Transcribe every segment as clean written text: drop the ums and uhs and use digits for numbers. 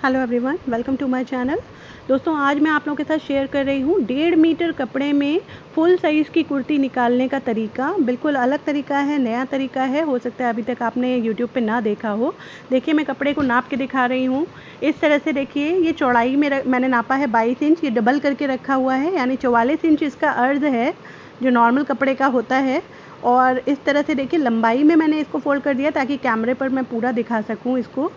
Hello everyone, welcome to my channel. दोस्तों, आज मैं आप लोगों के साथ शेयर कर रही हूँ 1.5 मीटर कपड़े में फुल साइज़ की कुर्ती निकालने का तरीका। बिल्कुल अलग तरीका है, नया तरीका है। हो सकता है अभी तक आपने यूट्यूब पे ना देखा हो। देखिए, मैं कपड़े को नाप के दिखा रही हूँ। इस तरह से देखिए, ये चौड़ाई में मैंने नापा है 22 इंच। ये डबल करके रखा हुआ है, यानी 44 इंच इसका अर्ज़ है जो नॉर्मल कपड़े का होता है। और इस तरह से देखिए, लंबाई में मैंने इसको फ़ोल्ड कर दिया ताकि कैमरे पर मैं पूरा दिखा सकूँ इसको।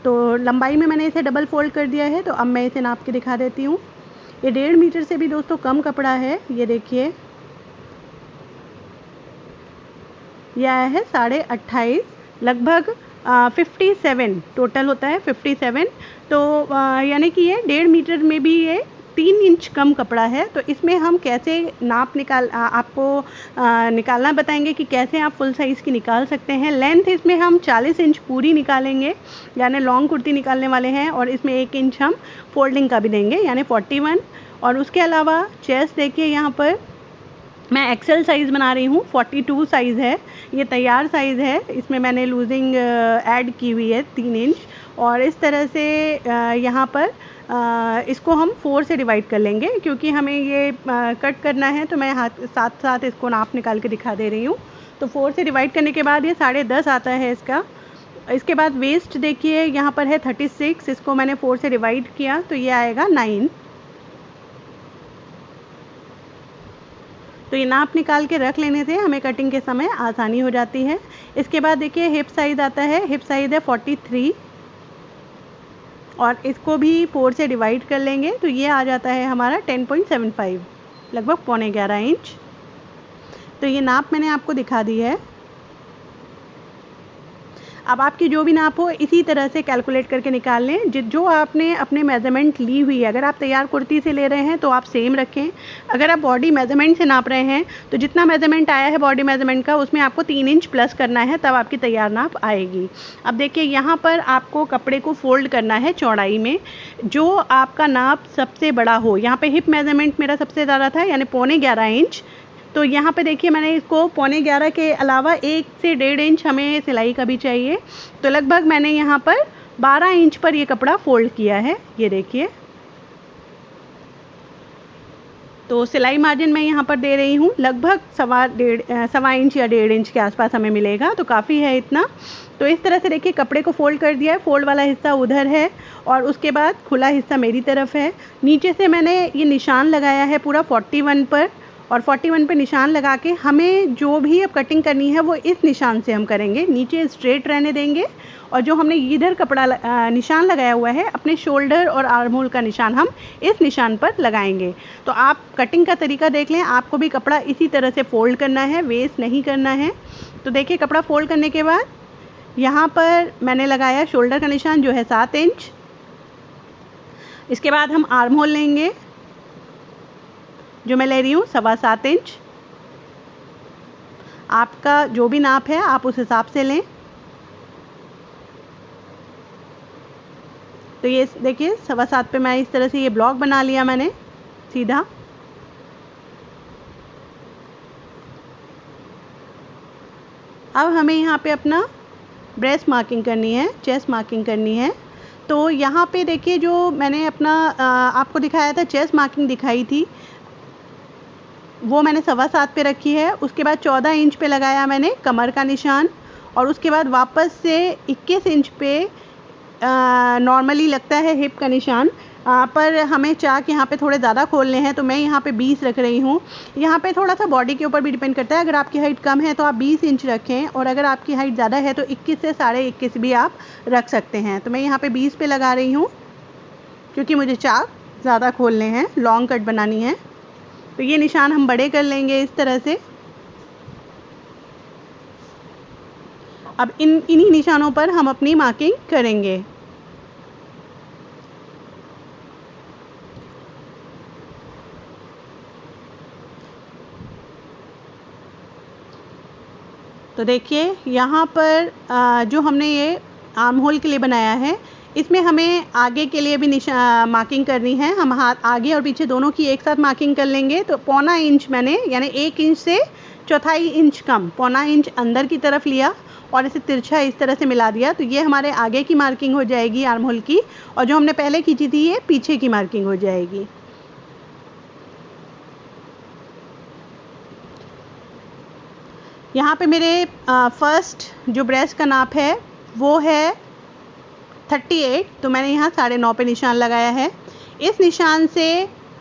तो लंबाई में मैंने इसे डबल फ़ोल्ड कर दिया है। तो अब मैं इसे नाप के दिखा देती हूँ। ये 1.5 मीटर से भी दोस्तों कम कपड़ा है। ये देखिए, यह आया है 28.5, लगभग 57 टोटल होता है, 57। तो यानी कि ये 1.5 मीटर में भी ये 3 इंच कम कपड़ा है। तो इसमें हम कैसे नाप आपको निकालना बताएंगे कि कैसे आप फुल साइज़ की निकाल सकते हैं। लेंथ इसमें हम 40 इंच पूरी निकालेंगे, यानी लॉन्ग कुर्ती निकालने वाले हैं। और इसमें 1 इंच हम फोल्डिंग का भी देंगे, यानी 41। और उसके अलावा चेस्ट देखिए, यहाँ पर मैं एक्सेल साइज़ बना रही हूँ, 42 साइज़ है। ये तैयार साइज़ है, इसमें मैंने लूजिंग ऐड की हुई है 3 इंच। और इस तरह से यहाँ पर इसको हम 4 से डिवाइड कर लेंगे, क्योंकि हमें ये कट करना है। तो मैं साथ साथ इसको नाप निकाल के दिखा दे रही हूँ। तो 4 से डिवाइड करने के बाद ये 10.5 आता है इसका। इसके बाद वेस्ट देखिए, यहाँ पर है 36, इसको मैंने 4 से डिवाइड किया तो ये आएगा 9। तो ये नाप निकाल के रख लेने से हमें कटिंग के समय आसानी हो जाती है। इसके बाद देखिए, हिप साइज़ आता है। हिप साइज़ है 43 और इसको भी 4 से डिवाइड कर लेंगे तो ये आ जाता है हमारा 10.75, लगभग 11.25 इंच। तो ये नाप मैंने आपको दिखा दी है। अब आपकी जो भी नाप हो इसी तरह से कैलकुलेट करके निकाल लें। जो आपने अपने मेज़रमेंट ली हुई है, अगर आप तैयार कुर्ती से ले रहे हैं तो आप सेम रखें। अगर आप बॉडी मेज़रमेंट से नाप रहे हैं तो जितना मेज़रमेंट आया है बॉडी मेज़रमेंट का, उसमें आपको 3 इंच प्लस करना है, तब आपकी तैयार नाप आएगी। अब देखिए, यहाँ पर आपको कपड़े को फ़ोल्ड करना है चौड़ाई में, जो आपका नाप सबसे बड़ा हो। यहाँ पर हिप मेज़रमेंट मेरा सबसे ज़्यादा था, यानी 11.25 इंच। तो यहाँ पे देखिए, मैंने इसको 11.25 के अलावा 1 से 1.5 इंच हमें सिलाई का भी चाहिए। तो लगभग मैंने यहाँ पर 12 इंच पर ये कपड़ा फ़ोल्ड किया है। ये देखिए, तो सिलाई मार्जिन मैं यहाँ पर दे रही हूँ, लगभग 1.25 इंच या 1.5 इंच के आसपास हमें मिलेगा। तो काफ़ी है इतना। तो इस तरह से देखिए, कपड़े को फ़ोल्ड कर दिया है। फ़ोल्ड वाला हिस्सा उधर है और उसके बाद खुला हिस्सा मेरी तरफ है। नीचे से मैंने ये निशान लगाया है पूरा 41 पर, और 41 पे निशान लगा के हमें जो भी अब कटिंग करनी है वो इस निशान से हम करेंगे। नीचे स्ट्रेट रहने देंगे और जो हमने इधर कपड़ा निशान लगाया हुआ है, अपने शोल्डर और आर्म होल का निशान हम इस निशान पर लगाएंगे। तो आप कटिंग का तरीका देख लें, आपको भी कपड़ा इसी तरह से फ़ोल्ड करना है, वेस्ट नहीं करना है। तो देखिए, कपड़ा फ़ोल्ड करने के बाद यहाँ पर मैंने लगाया शोल्डर का निशान जो है 7 इंच। इसके बाद हम आर्म होल लेंगे, जो मैं ले रही हूँ 7.25 इंच। आपका जो भी नाप है आप उस हिसाब से लें। तो ये देखिए, 7.25 पे मैं इस तरह से ये ब्लॉक बना लिया मैंने सीधा। अब हमें यहाँ पे अपना ब्रेस्ट मार्किंग करनी है, चेस्ट मार्किंग करनी है। तो यहाँ पे देखिए, जो मैंने अपना आपको दिखाया था, चेस्ट मार्किंग दिखाई थी, वो मैंने 7.25 पे रखी है। उसके बाद 14 इंच पे लगाया मैंने कमर का निशान, और उसके बाद वापस से 21 इंच पे नॉर्मली लगता है हिप का निशान। पर हमें चाक यहाँ पे थोड़े ज़्यादा खोलने हैं, तो मैं यहाँ पे 20 रख रही हूँ। यहाँ पे थोड़ा सा बॉडी के ऊपर भी डिपेंड करता है। अगर आपकी हाइट कम है तो आप 20 इंच रखें, और अगर आपकी हाइट ज़्यादा है तो 21 से 21.5 भी आप रख सकते हैं। तो मैं यहाँ पे 20 पे लगा रही हूँ, क्योंकि मुझे चाक ज़्यादा खोलने हैं, लॉन्ग कट बनानी है। तो ये निशान हम बड़े कर लेंगे इस तरह से। अब इन्हीं निशानों पर हम अपनी मार्किंग करेंगे। तो देखिए, यहाँ पर जो हमने ये आर्म होल के लिए बनाया है, इसमें हमें आगे के लिए भी मार्किंग करनी है। हम हाथ आगे और पीछे दोनों की एक साथ मार्किंग कर लेंगे। तो 1.25 इंच मैंने, यानी 1 इंच से 1/4 इंच कम, 1.25 इंच अंदर की तरफ लिया और इसे तिरछा इस तरह से मिला दिया। तो ये हमारे आगे की मार्किंग हो जाएगी आर्म होल की, और जो हमने पहले खींची थी ये पीछे की मार्किंग हो जाएगी। यहाँ पे मेरे फर्स्ट जो ब्रेस्ट का नाप है वो है 38, तो मैंने यहाँ 9.5 पे निशान लगाया है। इस निशान से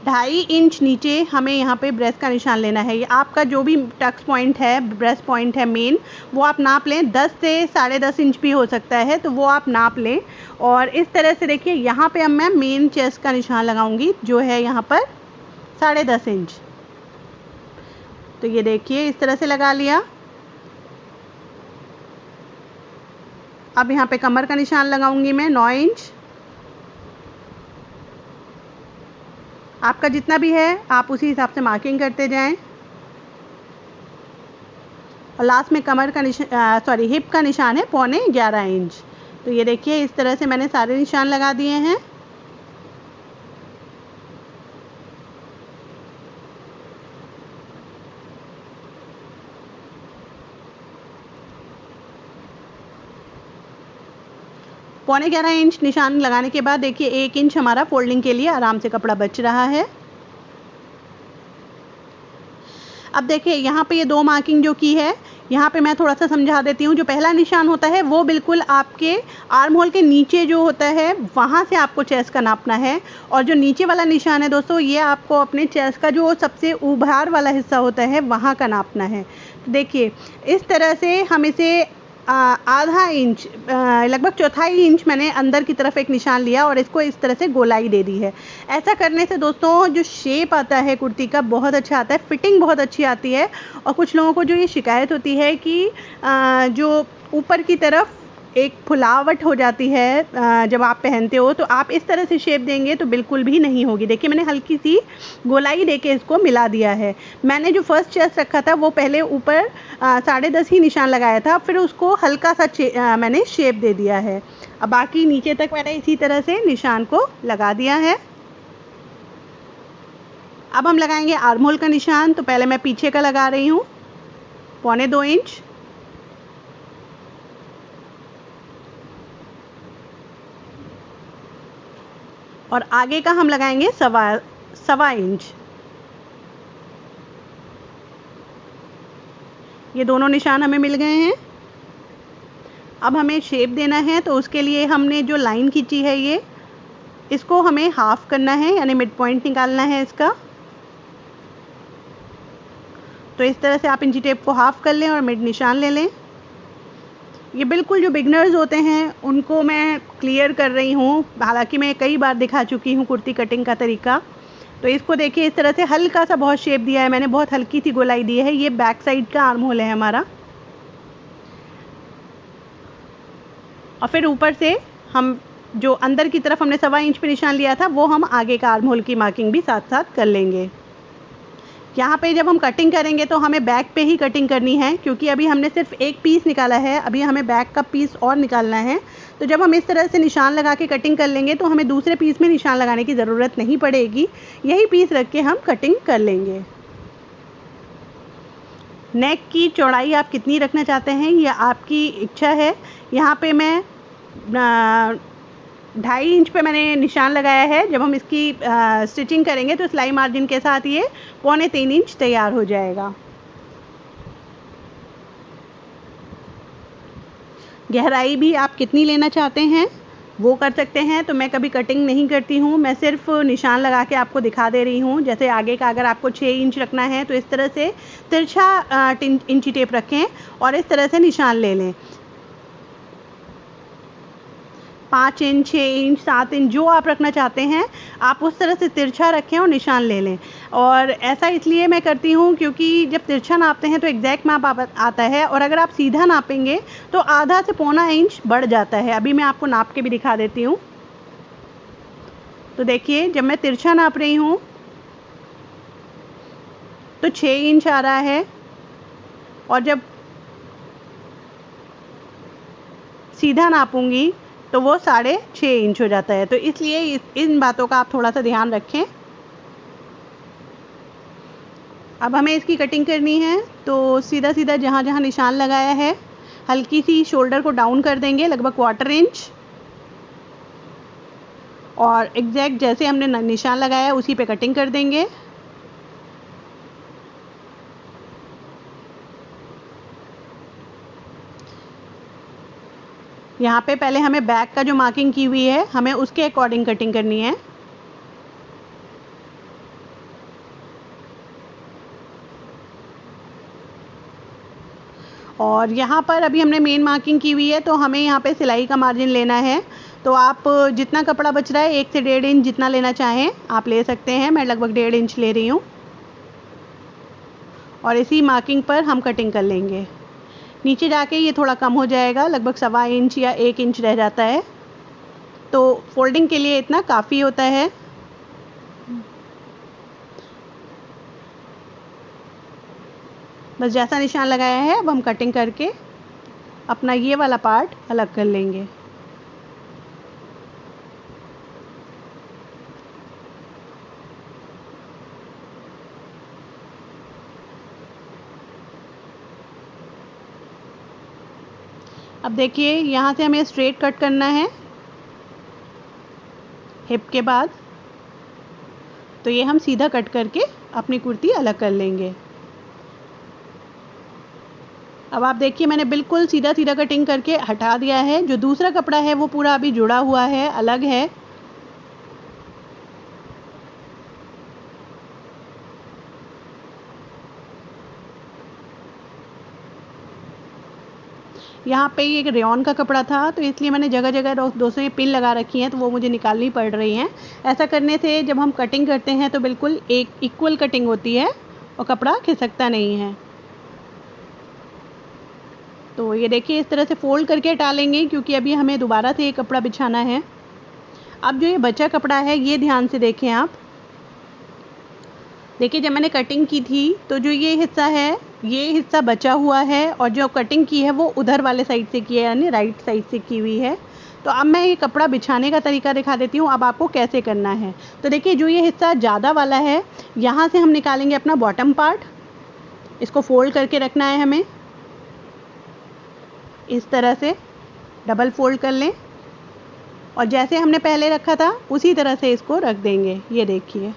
2.5 इंच नीचे हमें यहाँ पे ब्रेस्ट का निशान लेना है। ये आपका जो भी टक्स पॉइंट है, ब्रेस्ट पॉइंट है मेन, वो आप नाप लें। 10 से 10.5 इंच भी हो सकता है, तो वो आप नाप लें। और इस तरह से देखिए, यहाँ पे अब मैं मेन चेस्ट का निशान लगाऊंगी जो है यहाँ पर 10.5 इंच। तो ये देखिए इस तरह से लगा लिया। अब यहाँ पे कमर का निशान लगाऊंगी मैं 9 इंच। आपका जितना भी है आप उसी हिसाब से मार्किंग करते जाएं। और लास्ट में कमर का निशान, हिप का निशान है 11.25 इंच। तो ये देखिए इस तरह से मैंने सारे निशान लगा दिए हैं। पौने 11 इंच निशान लगाने के बाद देखिए 1 इंच हमारा फोल्डिंग के लिए आराम से कपड़ा बच रहा है। अब देखिए यहाँ पे ये 2 मार्किंग जो की है, यहाँ पे मैं थोड़ा सा समझा देती हूँ। जो पहला निशान होता है वो बिल्कुल आपके आर्म होल के नीचे जो होता है वहाँ से आपको चेस्ट का नापना है। और जो नीचे वाला निशान है दोस्तों, ये आपको अपने चेस्ट का जो सबसे उभार वाला हिस्सा होता है वहाँ का नापना है। तो देखिए इस तरह से हम इसे आधा इंच, लगभग 1/4 इंच मैंने अंदर की तरफ एक निशान लिया और इसको इस तरह से गोलाई दे दी है। ऐसा करने से दोस्तों जो शेप आता है कुर्ती का बहुत अच्छा आता है, फिटिंग बहुत अच्छी आती है। और कुछ लोगों को जो ये शिकायत होती है कि जो ऊपर की तरफ एक फुलावट हो जाती है जब आप पहनते हो, तो आप इस तरह से शेप देंगे तो बिल्कुल भी नहीं होगी। देखिए मैंने हल्की सी गोलाई देके इसको मिला दिया है। मैंने जो फर्स्ट चेस्ट रखा था वो पहले ऊपर 10.5 ही निशान लगाया था, फिर उसको हल्का सा मैंने शेप दे दिया है। अब बाकी नीचे तक मैंने इसी तरह से निशान को लगा दिया है। अब हम लगाएंगे आर्म होल का निशान। तो पहले मैं पीछे का लगा रही हूँ 1.25 इंच, और आगे का हम लगाएंगे 1.25 इंच। ये दोनों निशान हमें मिल गए हैं। अब हमें शेप देना है, तो उसके लिए हमने जो लाइन खींची है ये, इसको हमें हाफ करना है, यानी मिड पॉइंट निकालना है इसका। तो इस तरह से आप इंची टेप को हाफ कर लें और मिड निशान ले लें। ये बिल्कुल जो बिगनर्स होते हैं उनको मैं क्लियर कर रही हूँ, हालांकि मैं कई बार दिखा चुकी हूँ कुर्ती कटिंग का तरीका। तो इसको देखिए इस तरह से हल्का सा बहुत शेप दिया है मैंने, बहुत हल्की सी गोलाई दी है। ये बैक साइड का आर्म होल है हमारा। और फिर ऊपर से हम जो अंदर की तरफ हमने 1.25 इंच पे निशान लिया था वो हम आगे का आर्म होल की मार्किंग भी साथ साथ कर लेंगे। यहाँ पे जब हम कटिंग करेंगे तो हमें बैक पे ही कटिंग करनी है, क्योंकि अभी हमने सिर्फ एक पीस निकाला है, अभी हमें बैक का पीस और निकालना है। तो जब हम इस तरह से निशान लगा के कटिंग कर लेंगे तो हमें दूसरे पीस में निशान लगाने की ज़रूरत नहीं पड़ेगी, यही पीस रख के हम कटिंग कर लेंगे। नेक की चौड़ाई आप कितनी रखना चाहते हैं ये आपकी इच्छा है। यहाँ पे मैं 2.5 इंच पे मैंने निशान लगाया है। जब हम इसकी स्टिचिंग करेंगे तो सिलाई मार्जिन के साथ ये 2.25 इंच तैयार हो जाएगा। गहराई भी आप कितनी लेना चाहते हैं वो कर सकते हैं। तो मैं कभी कटिंग नहीं करती हूँ, मैं सिर्फ निशान लगा के आपको दिखा दे रही हूँ। जैसे आगे का अगर आपको 6 इंच रखना है तो इस तरह से तिरछा इंची टेप रखें और इस तरह से निशान ले लें। 5 इंच, 6 इंच, 7 इंच जो आप रखना चाहते हैं आप उस तरह से तिरछा रखें और निशान ले लें। और ऐसा इसलिए मैं करती हूँ क्योंकि जब तिरछा नापते हैं तो एग्जैक्ट माप आता है, और अगर आप सीधा नापेंगे तो आधा से 1.25 इंच बढ़ जाता है। अभी मैं आपको नाप के भी दिखा देती हूँ। तो देखिए जब मैं तिरछा नाप रही हूँ तो 6 इंच आ रहा है, और जब सीधा नापूंगी तो वो 6.5 इंच हो जाता है। तो इसलिए इन बातों का आप थोड़ा सा ध्यान रखें। अब हमें इसकी कटिंग करनी है, तो सीधा सीधा जहाँ जहाँ निशान लगाया है हल्की सी शोल्डर को डाउन कर देंगे, लगभग 1/4 इंच, और एग्जैक्ट जैसे हमने निशान लगाया है उसी पे कटिंग कर देंगे। यहाँ पे पहले हमें बैक का जो मार्किंग की हुई है हमें उसके अकॉर्डिंग कटिंग करनी है। और यहाँ पर अभी हमने मेन मार्किंग की हुई है, तो हमें यहाँ पे सिलाई का मार्जिन लेना है। तो आप जितना कपड़ा बच रहा है 1 से 1.5 इंच जितना लेना चाहें आप ले सकते हैं। मैं लगभग 1.5 इंच ले रही हूँ और इसी मार्किंग पर हम कटिंग कर लेंगे। नीचे जाके ये थोड़ा कम हो जाएगा, लगभग 1.25 इंच या 1 इंच रह जाता है, तो फोल्डिंग के लिए इतना काफ़ी होता है। बस जैसा निशान लगाया है अब हम कटिंग करके अपना ये वाला पार्ट अलग कर लेंगे। अब देखिए यहाँ से हमें स्ट्रेट कट करना है हिप के बाद, तो ये हम सीधा कट करके अपनी कुर्ती अलग कर लेंगे। अब आप देखिए मैंने बिल्कुल सीधा सीधा कटिंग करके हटा दिया है। जो दूसरा कपड़ा है वो पूरा अभी जुड़ा हुआ है, अलग है। यहाँ पे एक रेयॉन का कपड़ा था, तो इसलिए मैंने जगह जगह दोस्तों पिन लगा रखी हैं, तो वो मुझे निकालनी पड़ रही हैं। ऐसा करने से जब हम कटिंग करते हैं तो बिल्कुल एक इक्वल कटिंग होती है और कपड़ा खिसकता नहीं है। तो ये देखिए इस तरह से फोल्ड करके हटा लेंगे, क्योंकि अभी हमें दोबारा से ये कपड़ा बिछाना है। अब जो ये बचा कपड़ा है ये ध्यान से देखें आप। देखिए जब मैंने कटिंग की थी तो जो ये हिस्सा है ये हिस्सा बचा हुआ है, और जो कटिंग की है वो उधर वाले साइड से की है, यानी राइट साइड से की हुई है। तो अब मैं ये कपड़ा बिछाने का तरीका दिखा देती हूँ अब आपको कैसे करना है। तो देखिए जो ये हिस्सा ज़्यादा वाला है यहाँ से हम निकालेंगे अपना बॉटम पार्ट। इसको फोल्ड करके रखना है हमें, इस तरह से डबल फोल्ड कर लें, और जैसे हमने पहले रखा था उसी तरह से इसको रख देंगे। ये देखिए,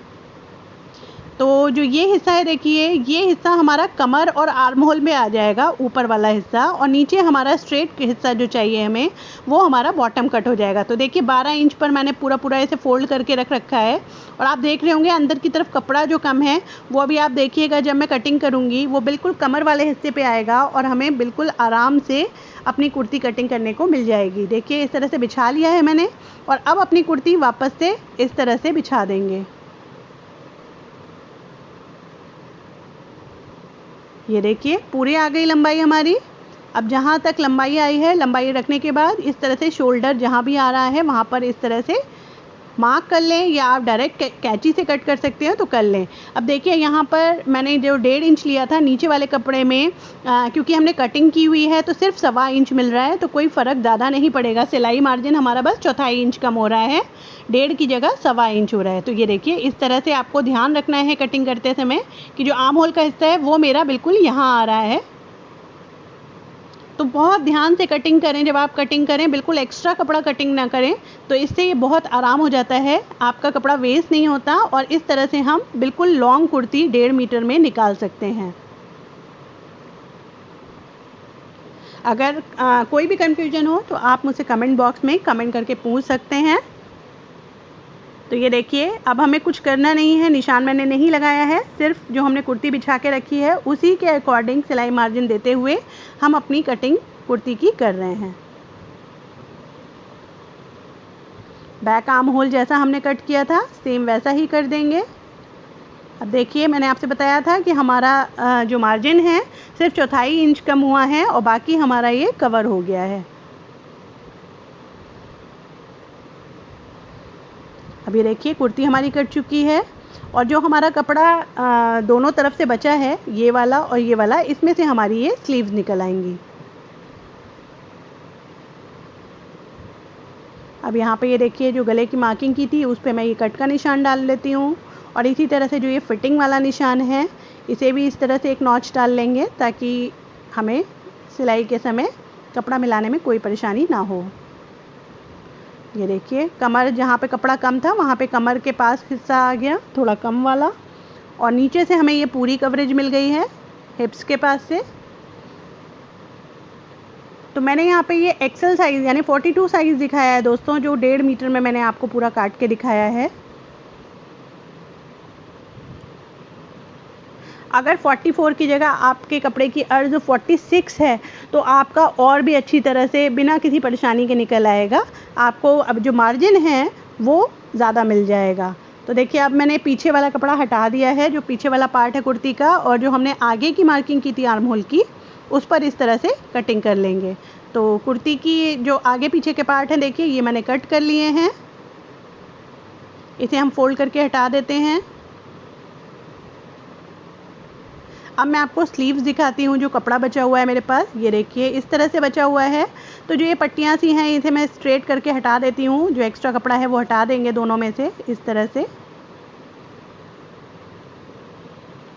तो जो ये हिस्सा है देखिए ये हिस्सा हमारा कमर और आर्म होल में आ जाएगा, ऊपर वाला हिस्सा, और नीचे हमारा स्ट्रेट हिस्सा जो चाहिए हमें वो हमारा बॉटम कट हो जाएगा। तो देखिए 12 इंच पर मैंने पूरा ऐसे फोल्ड करके रख रखा है, और आप देख रहे होंगे अंदर की तरफ कपड़ा जो कम है वो अभी आप देखिएगा जब मैं कटिंग करूँगी वो बिल्कुल कमर वाले हिस्से पर आएगा, और हमें बिल्कुल आराम से अपनी कुर्ती कटिंग करने को मिल जाएगी। देखिए इस तरह से बिछा लिया है मैंने, और अब अपनी कुर्ती वापस से इस तरह से बिछा देंगे। ये देखिए पूरी आ गई लंबाई हमारी। अब जहाँ तक लंबाई आई है, लंबाई रखने के बाद इस तरह से शोल्डर जहाँ भी आ रहा है वहाँ पर इस तरह से मार्क कर लें, या आप डायरेक्ट कैंची से कट कर सकते हो तो कर लें। अब देखिए यहाँ पर मैंने जो 1.5 इंच लिया था नीचे वाले कपड़े में, क्योंकि हमने कटिंग की हुई है तो सिर्फ 1.25 इंच मिल रहा है, तो कोई फ़र्क ज़्यादा नहीं पड़ेगा। सिलाई मार्जिन हमारा बस 1/4 इंच कम हो रहा है, 1.5 की जगह 1.25 इंच हो रहा है। तो ये देखिए इस तरह से आपको ध्यान रखना है कटिंग करते समय कि जो आर्म होल का हिस्सा है वो मेरा बिल्कुल यहाँ आ रहा है। तो बहुत ध्यान से कटिंग करें, जब आप कटिंग करें बिल्कुल एक्स्ट्रा कपड़ा कटिंग ना करें, तो इससे ये बहुत आराम हो जाता है, आपका कपड़ा वेस्ट नहीं होता, और इस तरह से हम बिल्कुल लॉन्ग कुर्ती 1.5 मीटर में निकाल सकते हैं। अगर कोई भी कंफ्यूजन हो तो आप मुझसे कमेंट बॉक्स में कमेंट करके पूछ सकते हैं। तो ये देखिए अब हमें कुछ करना नहीं है, निशान मैंने नहीं लगाया है, सिर्फ जो हमने कुर्ती बिछा के रखी है उसी के अकॉर्डिंग सिलाई मार्जिन देते हुए हम अपनी कटिंग कुर्ती की कर रहे हैं। बैक आर्म होल जैसा हमने कट किया था सेम वैसा ही कर देंगे। अब देखिए मैंने आपसे बताया था कि हमारा जो मार्जिन है सिर्फ 1/4 इंच कम हुआ है, और बाकी हमारा ये कवर हो गया है। अब ये देखिए कुर्ती हमारी कट चुकी है, और जो हमारा कपड़ा दोनों तरफ से बचा है ये वाला और ये वाला, इसमें से हमारी ये स्लीव्स निकल आएंगी। अब यहाँ पे ये देखिए जो गले की मार्किंग की थी उस पे मैं ये कट का निशान डाल लेती हूँ। और इसी तरह से जो ये फिटिंग वाला निशान है इसे भी इस तरह से एक नॉच डाल लेंगे ताकि हमें सिलाई के समय कपड़ा मिलाने में कोई परेशानी ना हो। ये देखिए कमर, जहाँ पे कपड़ा कम था वहाँ पे कमर के पास हिस्सा आ गया थोड़ा कम वाला, और नीचे से हमें ये पूरी कवरेज मिल गई है हिप्स के पास से। तो मैंने यहाँ पे ये एक्सेल साइज़ यानी 42 साइज़ दिखाया है दोस्तों, जो 1.5 मीटर में मैंने आपको पूरा काट के दिखाया है। अगर 44 की जगह आपके कपड़े की अर्ज़ 46 है तो आपका और भी अच्छी तरह से बिना किसी परेशानी के निकल आएगा। आपको अब जो मार्जिन है वो ज़्यादा मिल जाएगा। तो देखिए अब मैंने पीछे वाला कपड़ा हटा दिया है, जो पीछे वाला पार्ट है कुर्ती का, और जो हमने आगे की मार्किंग की थी आर्म होल की उस पर इस तरह से कटिंग कर लेंगे। तो कुर्ती की जो आगे पीछे के पार्ट हैं देखिए ये मैंने कट कर लिए हैं, इसे हम फोल्ड करके हटा देते हैं। अब मैं आपको स्लीव्स दिखाती हूँ जो कपड़ा बचा हुआ है मेरे पास। ये देखिए इस तरह से बचा हुआ है। तो जो ये पट्टियाँ सी हैं इसे मैं स्ट्रेट करके हटा देती हूँ, जो एक्स्ट्रा कपड़ा है वो हटा देंगे दोनों में से इस तरह से।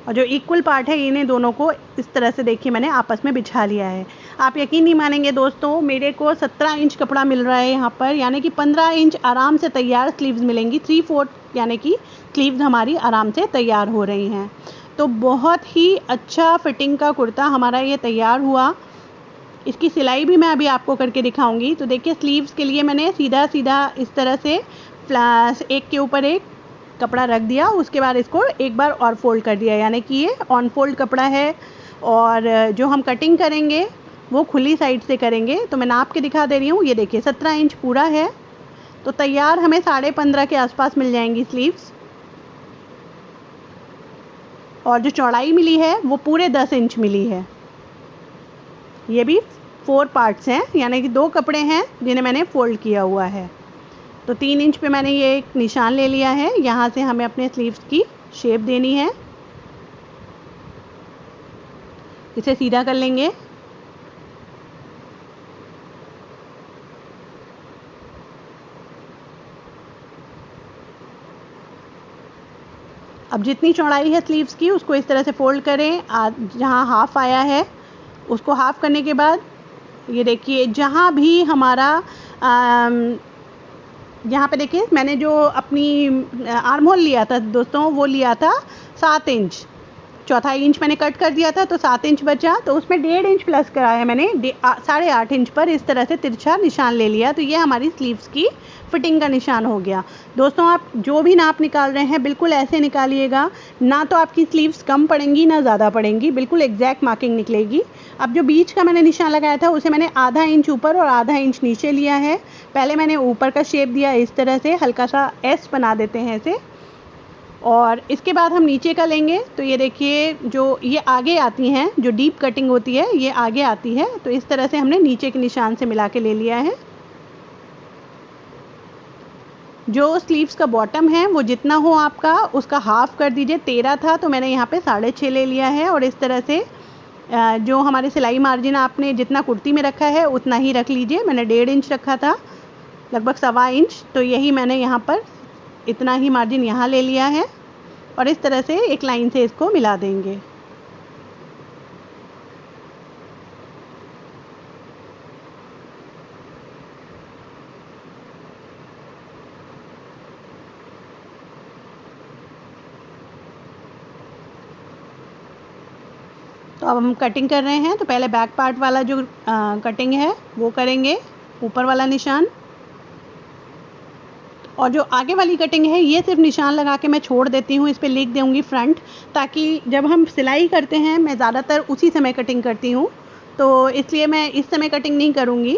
और जो इक्वल पार्ट है इन्हें दोनों को इस तरह से देखिए मैंने आपस में बिछा लिया है। आप यकीन नहीं मानेंगे दोस्तों, मेरे को 17 इंच कपड़ा मिल रहा है यहाँ पर, यानी कि 15 इंच आराम से तैयार स्लीव्स मिलेंगी। 3/4 यानी कि स्लीव्स हमारी आराम से तैयार हो रही हैं। तो बहुत ही अच्छा फिटिंग का कुर्ता हमारा ये तैयार हुआ। इसकी सिलाई भी मैं अभी आपको करके दिखाऊंगी। तो देखिए स्लीव्स के लिए मैंने सीधा सीधा इस तरह से एक के ऊपर एक कपड़ा रख दिया, उसके बाद इसको एक बार और फोल्ड कर दिया, यानी कि ये ऑन फोल्ड कपड़ा है। और जो हम कटिंग करेंगे वो खुली साइड से करेंगे। तो मैं नाप के दिखा दे रही हूँ। ये देखिए 17 इंच पूरा है, तो तैयार हमें 15.5 के आसपास मिल जाएंगी स्लीव्स। और जो चौड़ाई मिली है वो पूरे 10 इंच मिली है। ये भी 4 पार्ट्स हैं, यानी कि 2 कपड़े हैं जिन्हें मैंने फोल्ड किया हुआ है। तो 3 इंच पे मैंने ये एक निशान ले लिया है। यहाँ से हमें अपने स्लीव्स की शेप देनी है, इसे सीधा कर लेंगे। अब जितनी चौड़ाई है स्लीव्स की उसको इस तरह से फोल्ड करें। जहाँ हाफ आया है उसको हाफ करने के बाद ये देखिए जहाँ भी हमारा यहाँ पे देखिए मैंने जो अपनी आर्म होल लिया था दोस्तों वो लिया था 7 इंच। चौथाई इंच मैंने कट कर दिया था तो 7 इंच बचा, तो उसमें 1.5 इंच प्लस कराया मैंने 8.5 इंच पर इस तरह से तिरछा निशान ले लिया। तो ये हमारी स्लीव्स की फिटिंग का निशान हो गया। दोस्तों आप जो भी नाप निकाल रहे हैं बिल्कुल ऐसे निकालिएगा, ना तो आपकी स्लीव्स कम पड़ेंगी ना ज़्यादा पड़ेंगी, बिल्कुल एग्जैक्ट मार्किंग निकलेगी। अब जो बीच का मैंने निशान लगाया था उसे मैंने आधा इंच ऊपर और आधा इंच नीचे लिया है। पहले मैंने ऊपर का शेप दिया इस तरह से, हल्का सा एस बना देते हैं इसे, और इसके बाद हम नीचे का लेंगे। तो ये देखिए जो ये आगे आती हैं, जो डीप कटिंग होती है ये आगे आती है, तो इस तरह से हमने नीचे के निशान से मिला के ले लिया है। जो स्लीव्स का बॉटम है वो जितना हो आपका उसका हाफ कर दीजिए। 13 था तो मैंने यहाँ पे 6.5 ले लिया है। और इस तरह से जो हमारे सिलाई मार्जिन आपने जितना कुर्ती में रखा है उतना ही रख लीजिए। मैंने 1.5 इंच रखा था, लगभग 1.25 इंच, तो यही मैंने यहाँ पर इतना ही मार्जिन यहाँ ले लिया है। और इस तरह से एक लाइन से इसको मिला देंगे। तो अब हम कटिंग कर रहे हैं। तो पहले बैक पार्ट वाला जो कटिंग है वो करेंगे, ऊपर वाला निशान। और जो आगे वाली कटिंग है ये सिर्फ निशान लगा के मैं छोड़ देती हूँ, इस पर लिख दूँगी फ्रंट, ताकि जब हम सिलाई करते हैं मैं ज़्यादातर उसी समय कटिंग करती हूँ, तो इसलिए मैं इस समय कटिंग नहीं करूँगी।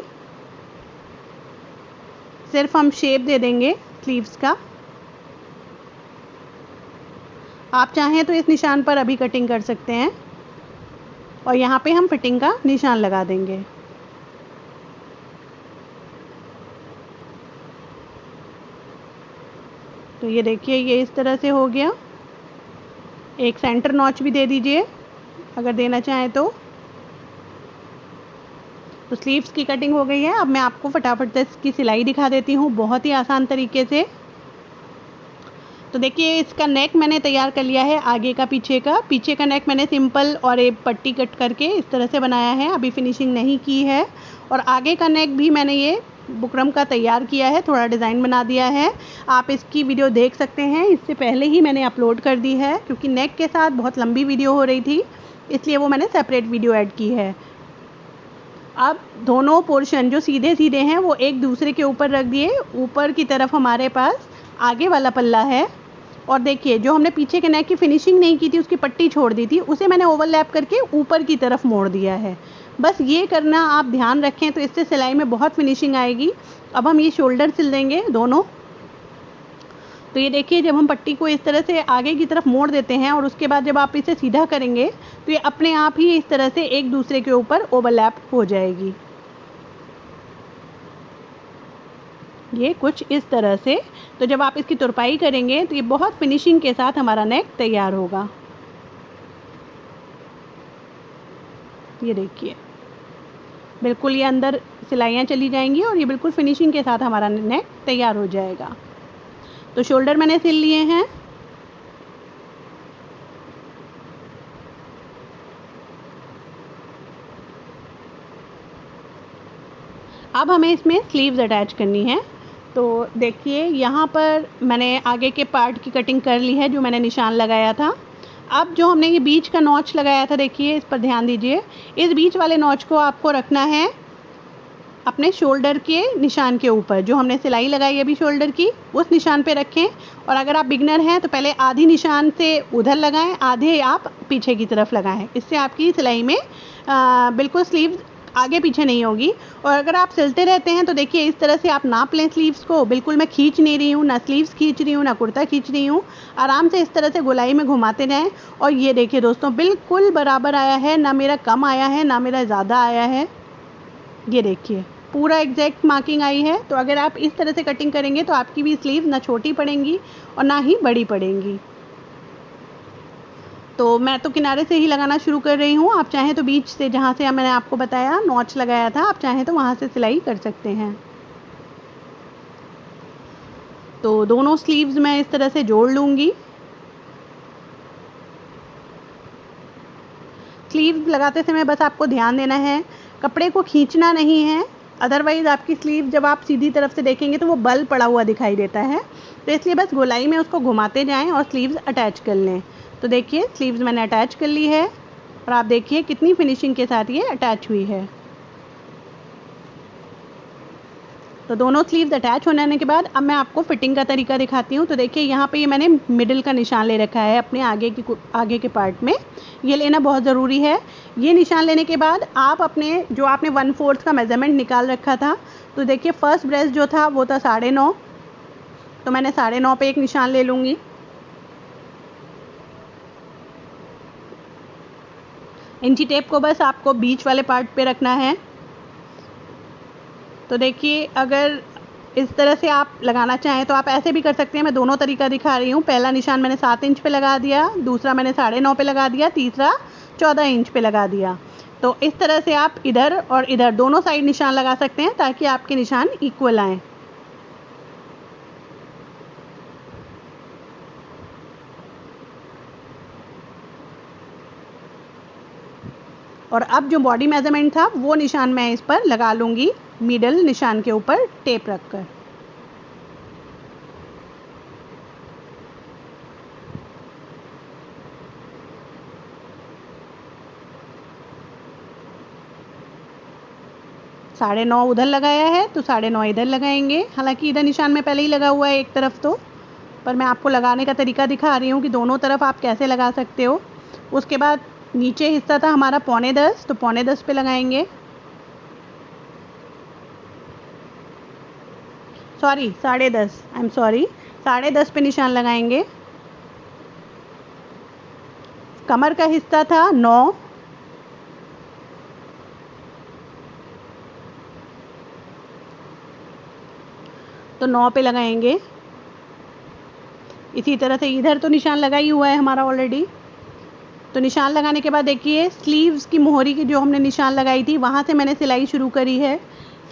सिर्फ हम शेप दे देंगे स्लीव्स का। आप चाहें तो इस निशान पर अभी कटिंग कर सकते हैं और यहाँ पे हम फिटिंग का निशान लगा देंगे। तो ये देखिए ये इस तरह से हो गया। एक सेंटर नॉच भी दे दीजिए अगर देना चाहें तो। तो स्लीव्स की कटिंग हो गई है। अब मैं आपको फटाफट से इसकी सिलाई दिखा देती हूँ बहुत ही आसान तरीके से। तो देखिए इसका नेक मैंने तैयार कर लिया है, आगे का पीछे का नेक मैंने सिंपल और एक पट्टी कट करके इस तरह से बनाया है, अभी फिनिशिंग नहीं की है। और आगे का नेक भी मैंने ये बुकरम का तैयार किया है, थोड़ा डिज़ाइन बना दिया है। आप इसकी वीडियो देख सकते हैं, इससे पहले ही मैंने अपलोड कर दी है, क्योंकि नेक के साथ बहुत लंबी वीडियो हो रही थी, इसलिए वो मैंने सेपरेट वीडियो ऐड की है। अब दोनों पोर्शन जो सीधे सीधे हैं वो एक दूसरे के ऊपर रख दिए। ऊपर की तरफ हमारे पास आगे वाला पल्ला है, और देखिए जो हमने पीछे के नेक की फिनिशिंग नहीं की थी, उसकी पट्टी छोड़ दी थी, उसे मैंने ओवरलैप करके ऊपर की तरफ मोड़ दिया है। बस ये करना आप ध्यान रखें, तो इससे सिलाई में बहुत फिनिशिंग आएगी। अब हम ये शोल्डर सिल देंगे दोनों। तो ये देखिए जब हम पट्टी को इस तरह से आगे की तरफ मोड़ देते हैं और उसके बाद जब आप इसे सीधा करेंगे तो ये अपने आप ही इस तरह से एक दूसरे के ऊपर ओवरलैप हो जाएगी, ये कुछ इस तरह से। तो जब आप इसकी तुरपाई करेंगे तो ये बहुत फिनिशिंग के साथ हमारा नेक तैयार होगा। ये देखिए बिल्कुल ये अंदर सिलाइयाँ चली जाएंगी और ये बिल्कुल फिनिशिंग के साथ हमारा नेक तैयार हो जाएगा। तो शोल्डर मैंने सिल लिए हैं। अब हमें इसमें स्लीव्स अटैच करनी है। तो देखिए यहाँ पर मैंने आगे के पार्ट की कटिंग कर ली है, जो मैंने निशान लगाया था। अब जो हमने ये बीच का नॉच लगाया था, देखिए इस पर ध्यान दीजिए, इस बीच वाले नॉच को आपको रखना है अपने शोल्डर के निशान के ऊपर। जो हमने सिलाई लगाई अभी शोल्डर की, उस निशान पे रखें। और अगर आप बिगनर हैं तो पहले आधी निशान से उधर लगाएं, आधे आप पीछे की तरफ लगाएं। इससे आपकी सिलाई में बिल्कुल स्लीव्स आगे पीछे नहीं होगी। और अगर आप सिलते रहते हैं तो देखिए इस तरह से आप नाप लें स्लीव्स को। बिल्कुल मैं खींच नहीं रही हूँ, ना स्लीव्स खींच रही हूँ, ना कुर्ता खींच रही हूँ। आराम से इस तरह से गोलाई में घुमाते जाएं। और ये देखिए दोस्तों बिल्कुल बराबर आया है, ना मेरा कम आया है ना मेरा ज़्यादा आया है। ये देखिए पूरा एग्जैक्ट मार्किंग आई है। तो अगर आप इस तरह से कटिंग करेंगे तो आपकी भी स्लीव ना छोटी पड़ेंगी और ना ही बड़ी पड़ेंगी। तो मैं तो किनारे से ही लगाना शुरू कर रही हूँ, आप चाहें तो बीच से, जहाँ से मैंने आपको बताया नॉच लगाया था, आप चाहें तो वहाँ से सिलाई कर सकते हैं। तो दोनों स्लीव्स मैं इस तरह से जोड़ लूँगी। स्लीव लगाते समय बस आपको ध्यान देना है, कपड़े को खींचना नहीं है, अदरवाइज़ आपकी स्लीव जब आप सीधी तरफ से देखेंगे तो वो बल पड़ा हुआ दिखाई देता है। तो इसलिए बस गोलाई में उसको घुमाते जाएं और स्लीव्स अटैच कर लें। तो देखिए स्लीव्स मैंने अटैच कर ली है और आप देखिए कितनी फिनिशिंग के साथ ये अटैच हुई है। तो दोनों स्लीव्स अटैच होने के बाद अब मैं आपको फिटिंग का तरीका दिखाती हूँ। तो देखिए यहाँ पे ये मैंने मिडिल का निशान ले रखा है अपने आगे के पार्ट में, ये लेना बहुत ज़रूरी है। ये निशान लेने के बाद आप अपने जो आपने 1/4 का मेज़रमेंट निकाल रखा था, तो देखिए फर्स्ट ब्रेस्ट जो था वो था 9.5, तो मैंने 9.5 पे एक निशान ले लूँगी। इंची टेप को बस आपको बीच वाले पार्ट पे रखना है। तो देखिए अगर इस तरह से आप लगाना चाहें तो आप ऐसे भी कर सकते हैं, मैं दोनों तरीका दिखा रही हूँ। पहला निशान मैंने 7 इंच पे लगा दिया, दूसरा मैंने 9.5 पे लगा दिया, तीसरा 14 इंच पे लगा दिया। तो इस तरह से आप इधर और इधर दोनों साइड निशान लगा सकते हैं ताकि आपके निशान इक्वल आएँ। और अब जो बॉडी मेज़रमेंट था वो निशान मैं इस पर लगा लूँगी, मिडल निशान के ऊपर टेप रखकर। साढ़े 9 उधर लगाया है तो 9.5 इधर लगाएंगे। हालांकि इधर निशान में पहले ही लगा हुआ है एक तरफ, तो पर मैं आपको लगाने का तरीका दिखा रही हूँ कि दोनों तरफ आप कैसे लगा सकते हो। उसके बाद नीचे हिस्सा था हमारा 9.25, तो 9.25 पे लगाएंगे, सॉरी 10.5, आई एम सॉरी, 10.5 पे निशान लगाएंगे। कमर का हिस्सा था 9, तो 9 पे लगाएंगे। इसी तरह से इधर तो निशान लगा ही हुआ है हमारा ऑलरेडी। तो निशान लगाने के बाद देखिए स्लीव्स की मोहरी की जो हमने निशान लगाई थी वहाँ से मैंने सिलाई शुरू करी है।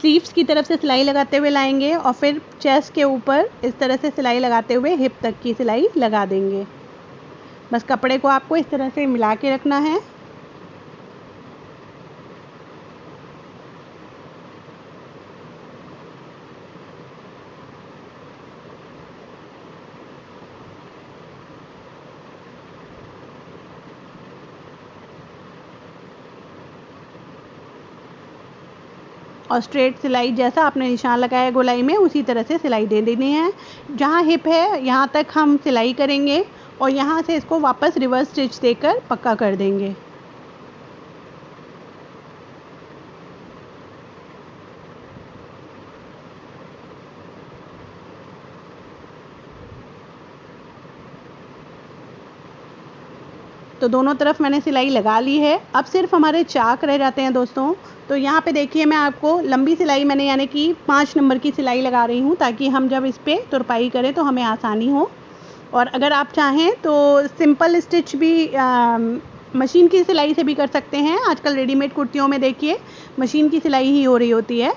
स्लीव्स की तरफ से सिलाई लगाते हुए लाएंगे और फिर चेस्ट के ऊपर इस तरह से सिलाई लगाते हुए हिप तक की सिलाई लगा देंगे। बस कपड़े को आपको इस तरह से मिला के रखना है। और स्ट्रेट सिलाई जैसा आपने निशान लगाया गोलाई में उसी तरह से सिलाई दे देनी है। जहाँ हिप है यहाँ तक हम सिलाई करेंगे और यहाँ से इसको वापस रिवर्स स्टिच देकर पक्का कर देंगे। तो दोनों तरफ मैंने सिलाई लगा ली है। अब सिर्फ हमारे चाक रह जाते हैं दोस्तों। तो यहाँ पे देखिए मैं आपको लंबी सिलाई मैंने यानी कि 5 नंबर की सिलाई लगा रही हूँ ताकि हम जब इस पर तुरपाई करें तो हमें आसानी हो। और अगर आप चाहें तो सिंपल स्टिच भी मशीन की सिलाई से भी कर सकते हैं। आजकल रेडीमेड कुर्तियों में देखिए मशीन की सिलाई ही हो रही होती है।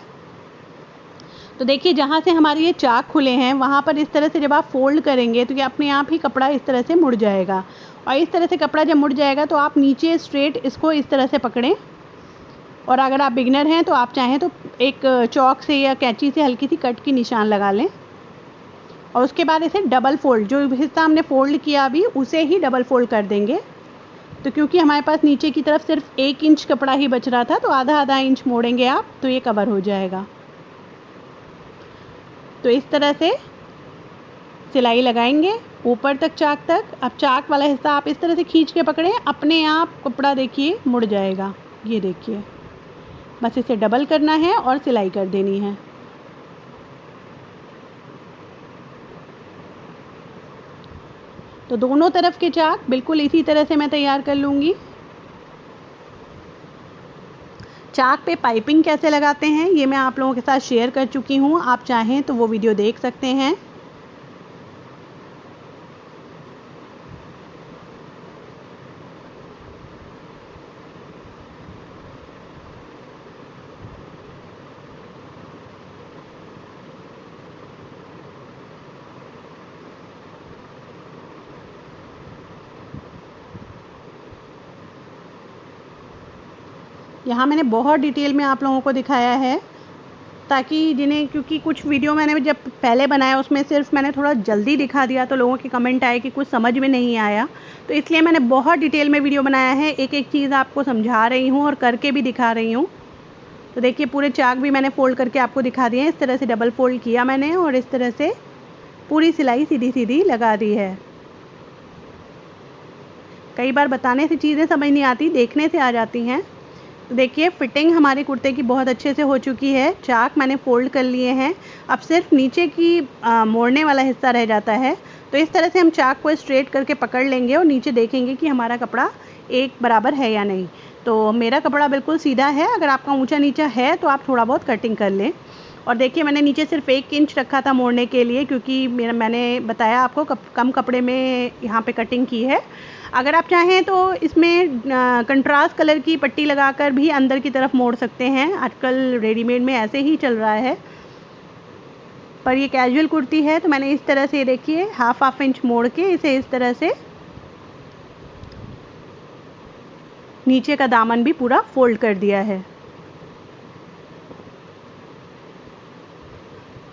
तो देखिए जहाँ से हमारे ये चाक खुले हैं वहाँ पर इस तरह से जब आप फोल्ड करेंगे तो ये अपने आप ही कपड़ा इस तरह से मुड़ जाएगा। और इस तरह से कपड़ा जब मुड़ जाएगा तो आप नीचे स्ट्रेट इसको इस तरह से पकड़ें। और अगर आप बिगनर हैं तो आप चाहें तो एक चौक से या कैंची से हल्की सी कट की निशान लगा लें। और उसके बाद इसे डबल फोल्ड, जो हिस्सा हमने फोल्ड किया अभी उसे ही डबल फोल्ड कर देंगे। तो क्योंकि हमारे पास नीचे की तरफ सिर्फ 1 इंच कपड़ा ही बच रहा था तो आधा आधा इंच मोड़ेंगे आप तो ये कवर हो जाएगा। तो इस तरह से सिलाई लगाएंगे ऊपर तक चाक तक। अब चाक वाला हिस्सा आप इस तरह से खींच के पकड़ें, अपने आप कपड़ा देखिए मुड़ जाएगा। ये देखिए बस इसे डबल करना है और सिलाई कर देनी है। तो दोनों तरफ के चाक बिल्कुल इसी तरह से मैं तैयार कर लूँगी। चाक पे पाइपिंग कैसे लगाते हैं ये मैं आप लोगों के साथ शेयर कर चुकी हूँ। आप चाहें तो वो वीडियो देख सकते हैं। यहाँ मैंने बहुत डिटेल में आप लोगों को दिखाया है ताकि जिन्हें, क्योंकि कुछ वीडियो मैंने जब पहले बनाया उसमें सिर्फ मैंने थोड़ा जल्दी दिखा दिया तो लोगों के कमेंट आए कि कुछ समझ में नहीं आया। तो इसलिए मैंने बहुत डिटेल में वीडियो बनाया है, एक एक चीज़ आपको समझा रही हूँ और करके भी दिखा रही हूँ। तो देखिए पूरे चाक भी मैंने फ़ोल्ड करके आपको दिखा दिए हैं। इस तरह से डबल फोल्ड किया मैंने और इस तरह से पूरी सिलाई सीधी सीधी लगा दी है। कई बार बताने से चीज़ें समझ नहीं आती, देखने से आ जाती हैं। तो देखिए फिटिंग हमारे कुर्ते की बहुत अच्छे से हो चुकी है। चाक मैंने फ़ोल्ड कर लिए हैं। अब सिर्फ नीचे की मोड़ने वाला हिस्सा रह जाता है। तो इस तरह से हम चाक को स्ट्रेट करके पकड़ लेंगे और नीचे देखेंगे कि हमारा कपड़ा एक बराबर है या नहीं। तो मेरा कपड़ा बिल्कुल सीधा है। अगर आपका ऊंचा नीचा है तो आप थोड़ा बहुत कटिंग कर लें। और देखिए मैंने नीचे सिर्फ 1 इंच रखा था मोड़ने के लिए, क्योंकि मैंने बताया आपको कम कपड़े में यहाँ पे कटिंग की है। अगर आप चाहें तो इसमें कंट्रास्ट कलर की पट्टी लगाकर भी अंदर की तरफ मोड़ सकते हैं। आजकल रेडीमेड में ऐसे ही चल रहा है, पर ये कैजुअल कुर्ती है तो मैंने इस तरह से देखिए हाफ इंच मोड़ के इसे इस तरह से नीचे का दामन भी पूरा फोल्ड कर दिया है।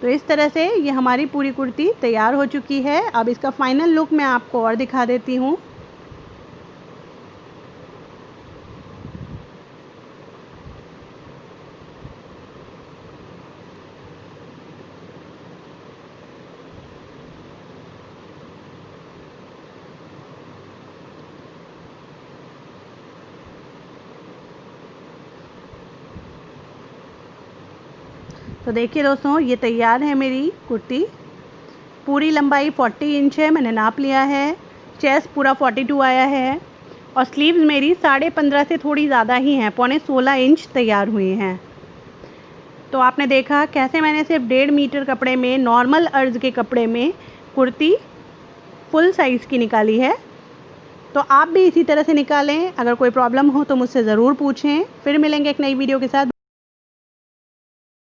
तो इस तरह से ये हमारी पूरी कुर्ती तैयार हो चुकी है। अब इसका फाइनल लुक मैं आपको और दिखा देती हूँ। तो देखिए दोस्तों ये तैयार है मेरी कुर्ती। पूरी लंबाई 40 इंच है, मैंने नाप लिया है। चेस्ट पूरा 42 आया है और स्लीव्स मेरी 15.5 से थोड़ी ज़्यादा ही हैं, 15.25 इंच तैयार हुए हैं। तो आपने देखा कैसे मैंने सिर्फ 1.5 मीटर कपड़े में, नॉर्मल अर्ज के कपड़े में कुर्ती फुल साइज़ की निकाली है। तो आप भी इसी तरह से निकालें। अगर कोई प्रॉब्लम हो तो मुझसे ज़रूर पूछें। फिर मिलेंगे एक नई वीडियो के साथ।